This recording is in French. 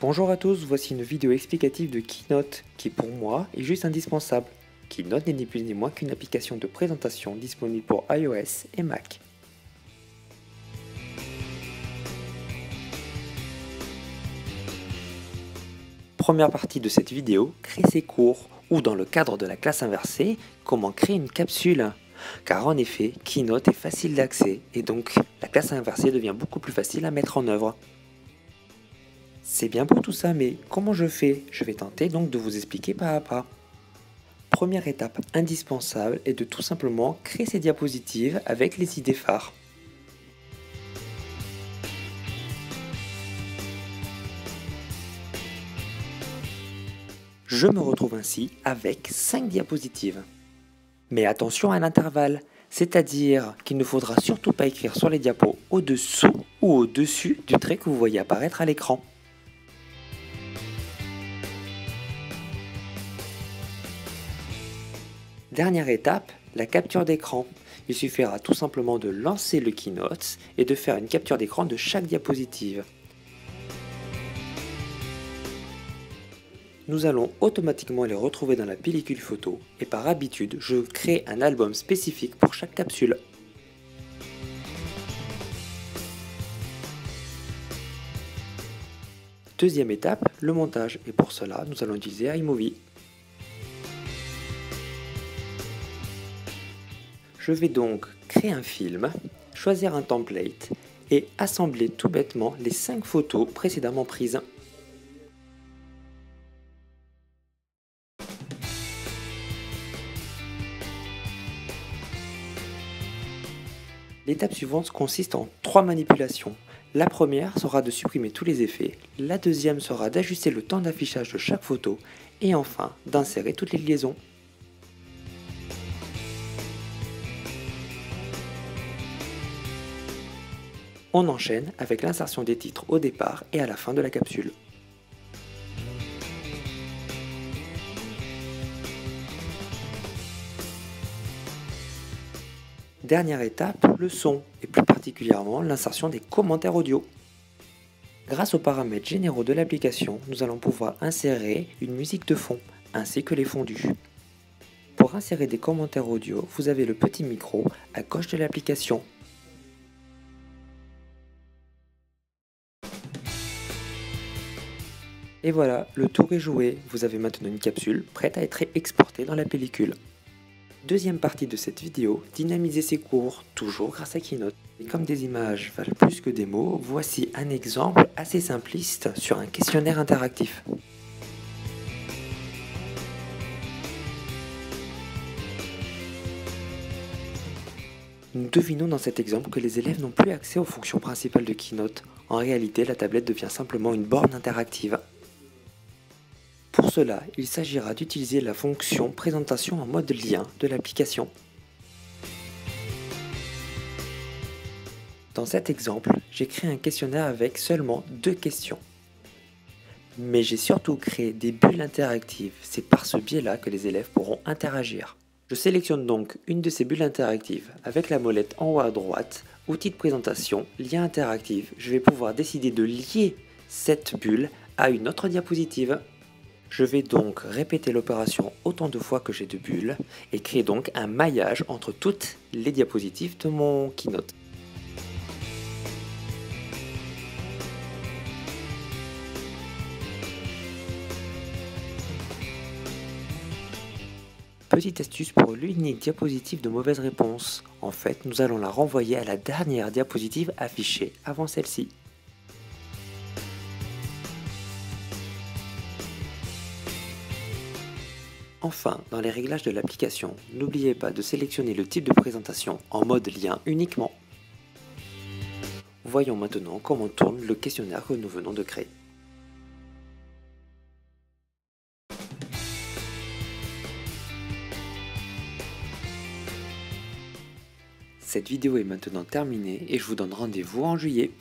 Bonjour à tous, voici une vidéo explicative de Keynote qui pour moi est juste indispensable. Keynote n'est ni plus ni moins qu'une application de présentation disponible pour iOS et Mac. Première partie de cette vidéo, créer ses cours ou dans le cadre de la classe inversée, comment créer une capsule. Car en effet, Keynote est facile d'accès et donc la classe inversée devient beaucoup plus facile à mettre en œuvre. C'est bien pour tout ça, mais comment je fais? Je vais tenter donc de vous expliquer pas à pas. Première étape indispensable est de tout simplement créer ces diapositives avec les idées phares. Je me retrouve ainsi avec 5 diapositives. Mais attention à l'intervalle, c'est-à-dire qu'il ne faudra surtout pas écrire sur les diapos au-dessous ou au-dessus du trait que vous voyez apparaître à l'écran. Dernière étape, la capture d'écran. Il suffira tout simplement de lancer le Keynote et de faire une capture d'écran de chaque diapositive. Nous allons automatiquement les retrouver dans la pellicule photo et par habitude, je crée un album spécifique pour chaque capsule. Deuxième étape, le montage et pour cela, nous allons utiliser iMovie. Je vais donc créer un film, choisir un template et assembler tout bêtement les 5 photos précédemment prises. L'étape suivante consiste en 3 manipulations. La première sera de supprimer tous les effets, la deuxième sera d'ajuster le temps d'affichage de chaque photo et enfin d'insérer toutes les liaisons. On enchaîne avec l'insertion des titres au départ et à la fin de la capsule. Dernière étape, le son, et plus particulièrement l'insertion des commentaires audio. Grâce aux paramètres généraux de l'application, nous allons pouvoir insérer une musique de fond, ainsi que les fondus. Pour insérer des commentaires audio, vous avez le petit micro à gauche de l'application. Et voilà, le tour est joué, vous avez maintenant une capsule prête à être exportée dans la pellicule. Deuxième partie de cette vidéo, dynamiser ses cours, toujours grâce à Keynote. Et comme des images valent plus que des mots, voici un exemple assez simpliste sur un questionnaire interactif. Nous devinons dans cet exemple que les élèves n'ont plus accès aux fonctions principales de Keynote. En réalité, la tablette devient simplement une borne interactive. Pour cela, il s'agira d'utiliser la fonction présentation en mode lien de l'application. Dans cet exemple, j'ai créé un questionnaire avec seulement 2 questions. Mais j'ai surtout créé des bulles interactives, c'est par ce biais-là que les élèves pourront interagir. Je sélectionne donc une de ces bulles interactives avec la molette en haut à droite, outil de présentation, lien interactif. Je vais pouvoir décider de lier cette bulle à une autre diapositive. Je vais donc répéter l'opération autant de fois que j'ai de bulles et créer donc un maillage entre toutes les diapositives de mon Keynote. Petite astuce pour l'unique diapositive de mauvaise réponse. En fait, nous allons la renvoyer à la dernière diapositive affichée avant celle-ci. Enfin, dans les réglages de l'application, n'oubliez pas de sélectionner le type de présentation en mode lien uniquement. Voyons maintenant comment tourne le questionnaire que nous venons de créer. Cette vidéo est maintenant terminée et je vous donne rendez-vous en juillet.